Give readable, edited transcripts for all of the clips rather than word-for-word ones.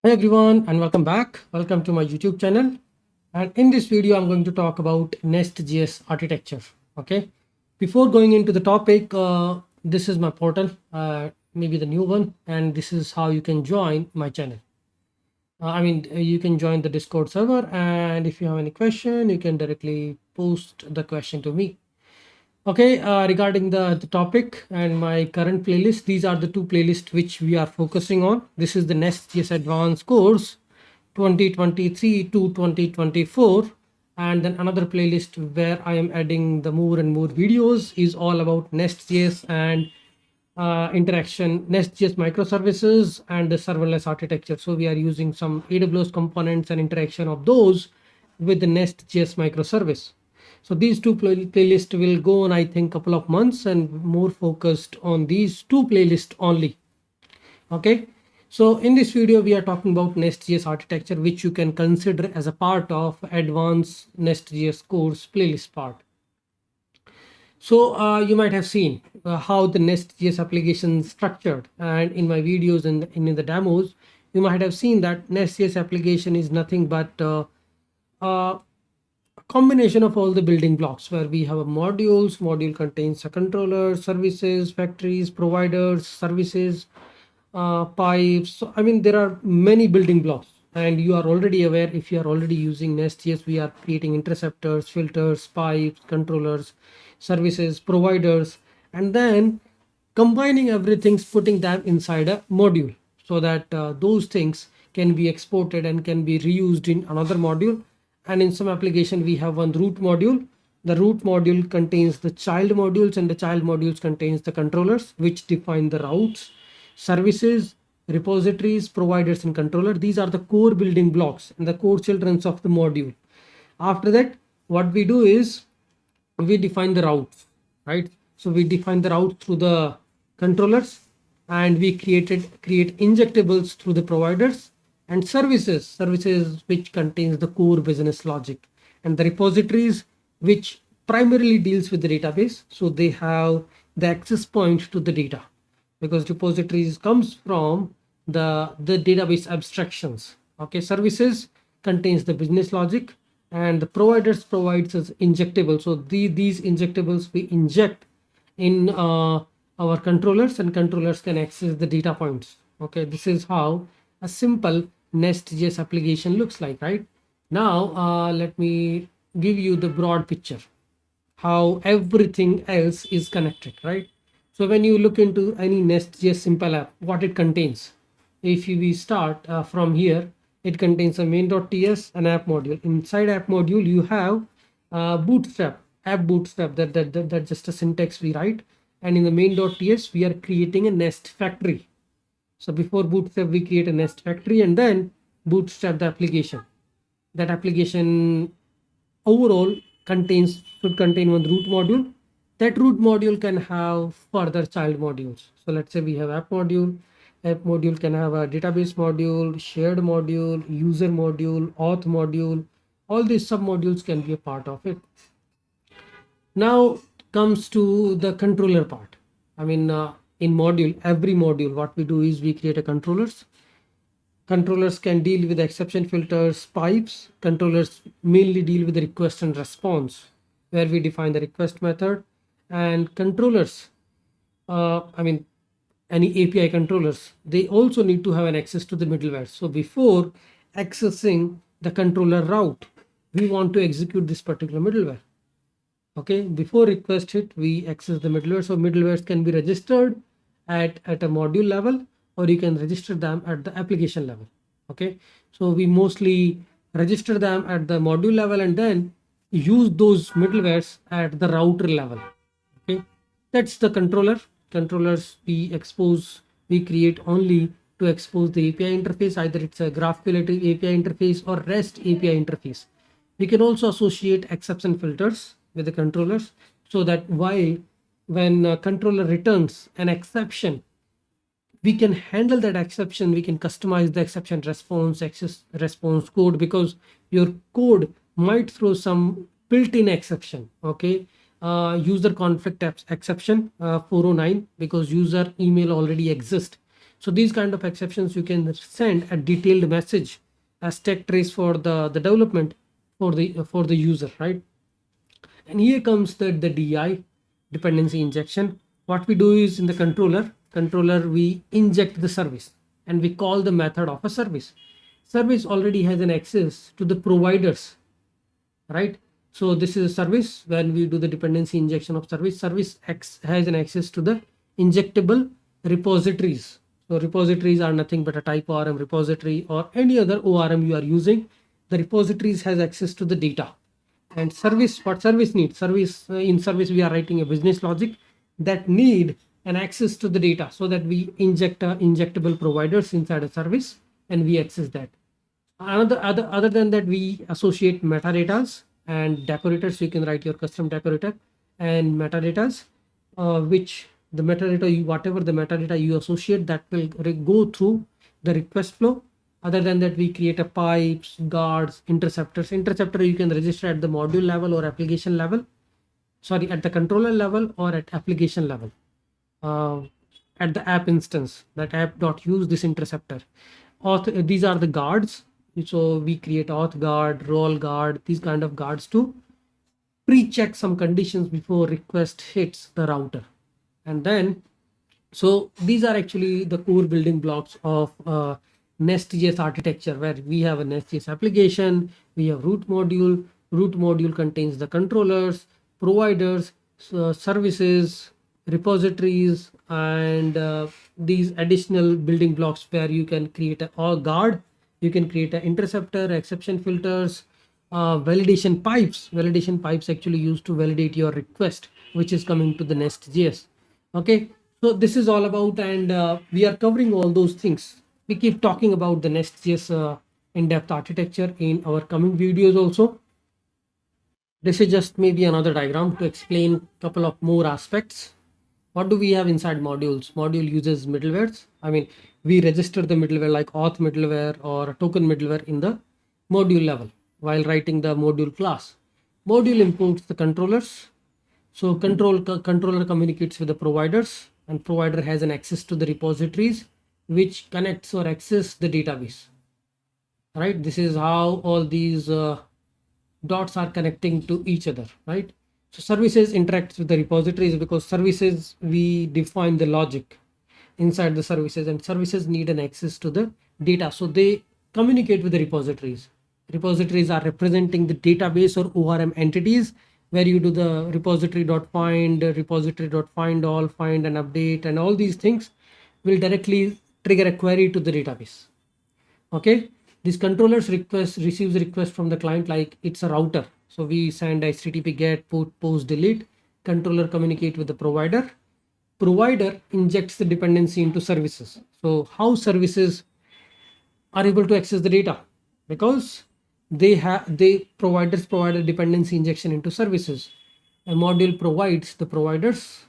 Hi everyone and welcome back. Welcome to my YouTube channel. And in this video, I'm going to talk about Nest.js architecture. Okay. Before going into the topic, this is my portal, maybe the new one, and this is how you can join my channel. You can join the Discord server, and if you have any question, you can directly post the question to me. Okay, regarding the topic and my current playlist, these are the two playlists which we are focusing on. This is the Nest.js Advanced course 2023 to 2024. And then another playlist where I am adding the more and more videos is all about Nest.js and interaction, Nest.js microservices and the serverless architecture. So we are using some AWS components and interaction of those with the Nest.js microservice. So these two playlists will go on, I think, couple of months and more focused on these two playlists only. Okay. So in this video, we are talking about Nest.js architecture, which you can consider as a part of advanced Nest.js course playlist part. So you might have seen how the Nest.js application is structured, and in my videos and in the demos, you might have seen that Nest.js application is nothing but a combination of all the building blocks where we have a module contains a controller, services, factories, providers, services, pipes. So, there are many building blocks, and you are already aware. If you are already using Nest.js, we are creating interceptors, filters, pipes, controllers, services, providers, and then combining everything, putting them inside a module so that those things can be exported and can be reused in another module. And in some application, we have one root module. The root module contains the child modules, and the child modules contains the controllers which define the routes, services, repositories, providers, and controller. These are the core building blocks and the core children of the module. After that, what we do is we define the routes, right? So we define the route through the controllers, and we create injectables through the providers, and services which contains the core business logic, and the repositories which primarily deals with the database. So they have the access point to the data, because repositories comes from the database abstractions. Okay, services contains the business logic, and the providers provides us injectable. So these injectables we inject in our controllers, and controllers can access the data points. Okay, this is how a simple Nest.js application looks like, right? Now let me give you the broad picture how everything else is connected, right? So when you look into any Nest.js simple app, what it contains, if we start from here, it contains a main.ts, an app module. Inside app module, you have bootstrap, app bootstrap. That's just a syntax we write. And in the main.ts, we are creating a Nest factory. So before bootstrap, we create a Nest factory and then bootstrap the application. That application overall should contain one root module. That root module can have further child modules. So let's say we have app module. App module can have a database module, shared module, user module, auth module. All these sub modules can be a part of it. Now comes to the controller part. In every module, what we do is we create a controllers. Controllers can deal with exception filters, pipes. Controllers mainly deal with the request and response, where we define the request method. And controllers, any API controllers, they also need to have an access to the middleware. So before accessing the controller route, we want to execute this particular middleware. Okay, before request hit, we access the middleware. So middlewares can be registered at a module level, or you can register them at the application level. Okay, so we mostly register them at the module level and then use those middlewares at the router level. Okay, that's the controllers we create only to expose the API interface. Either it's a GraphQL API interface or REST API interface. We can also associate exception filters with the controllers, so that when a controller returns an exception, we can handle that exception. We can customize the exception response code, because your code might throw some built-in exception. Okay, user conflict exception 409, because user email already exists. So these kind of exceptions you can send a detailed message as tech trace for the development for the user, right? And here comes the DI, dependency injection. What we do is in the controller we inject the service and we call the method of a service. Service already has an access to the providers, right? So this is a service. When we do the dependency injection of service X has an access to the injectable repositories. So repositories are nothing but a type ORM repository or any other ORM you are using. The repositories has access to the data. And service, what service needs? In service we are writing a business logic that need an access to the data so that we inject injectable providers inside a service and we access that. Other than that, we associate metadatas and decorators. You can write your custom decorator and metadatas, which the metadata, whatever the metadata you associate, that will go through the request flow. Other than that, we create a pipes, guards, interceptors. Interceptor you can register at the module level or application level. Sorry, at the controller level or at application level. At the app instance, that app dot use this interceptor. These are the guards. So we create auth guard, role guard, these kind of guards to pre-check some conditions before request hits the router. And then, so these are actually the core building blocks of Nest.js architecture, where we have a Nest.js application, we have root module. Root module contains the controllers, providers, services, repositories, and these additional building blocks where you can create a guard. You can create an interceptor, exception filters, validation pipes. Validation pipes actually used to validate your request, which is coming to the Nest.js. Okay, so this is all about, and we are covering all those things. We keep talking about the Nest.js in-depth architecture in our coming videos also. This is just maybe another diagram to explain a couple of more aspects. What do we have inside modules? Module uses middlewares. I mean, we register the middleware like auth middleware or a token middleware in the module level while writing the module class. Module imports the controllers. So controller communicates with the providers, and provider has an access to the repositories which connects or access the database. Right? This is how all these dots are connecting to each other, right? So services interacts with the repositories because services, we define the logic inside the services, and services need an access to the data. So they communicate with the repositories. Repositories are representing the database or ORM entities where you do the repository.find, repository.find all, find and update, and all these things will directly trigger a query to the database. Okay. This controllers receives a request from the client like it's a router. So we send HTTP GET, put, post, delete. Controller communicate with the provider. Provider injects the dependency into services. So how services are able to access the data? Because providers provide a dependency injection into services. A module provides the providers,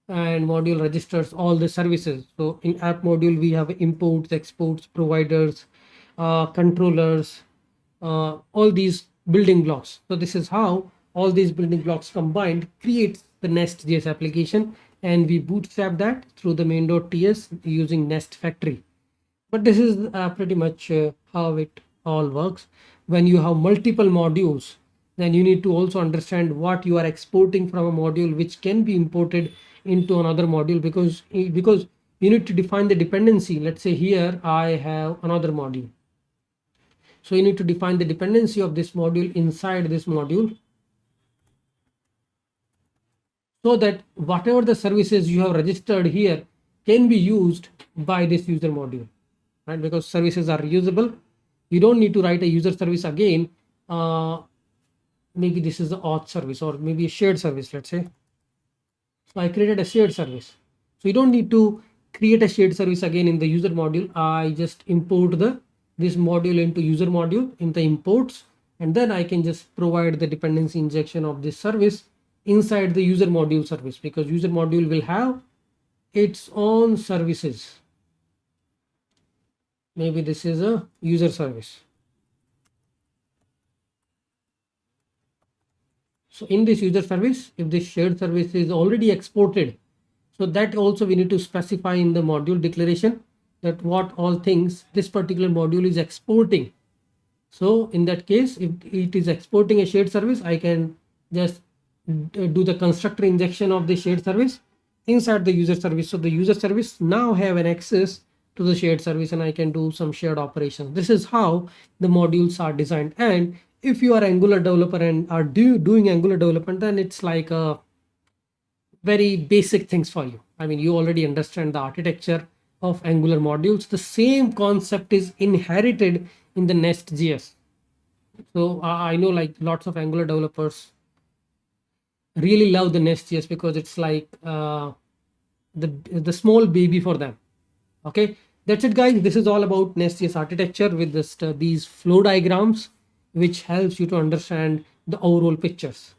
and module registers all the services. So in app module, we have imports, exports, providers, controllers, all these building blocks. So this is how all these building blocks combined creates the Nest.js application, and we bootstrap that through the main.ts using Nest Factory. But this is pretty much how it all works. When you have multiple modules, then you need to also understand what you are exporting from a module which can be imported into another module, because you need to define the dependency. Let's say here I have another module. So you need to define the dependency of this module inside this module, so that whatever the services you have registered here can be used by this user module, right? Because services are reusable. You don't need to write a user service again. Maybe this is the auth service, or maybe a shared service, let's say. So I created a shared service. So you don't need to create a shared service again in the user module. I just import this module into user module in the imports, and then I can just provide the dependency injection of this service inside the user module service, because user module will have its own services. Maybe this is a user service. So in this user service, if this shared service is already exported, so that also we need to specify in the module declaration that what all things this particular module is exporting. So in that case, if it is exporting a shared service, I can just do the constructor injection of the shared service inside the user service. So the user service now have an access to the shared service, and I can do some shared operations. This is how the modules are designed. And if you are Angular developer and are doing Angular development, then it's like a very basic things for you. I mean, you already understand the architecture of Angular modules. The same concept is inherited in the Nest.js. So I know like lots of Angular developers really love the Nest.js because it's like the small baby for them. Okay, that's it, guys. This is all about Nest.js architecture with this, these flow diagrams, which helps you to understand the overall pictures.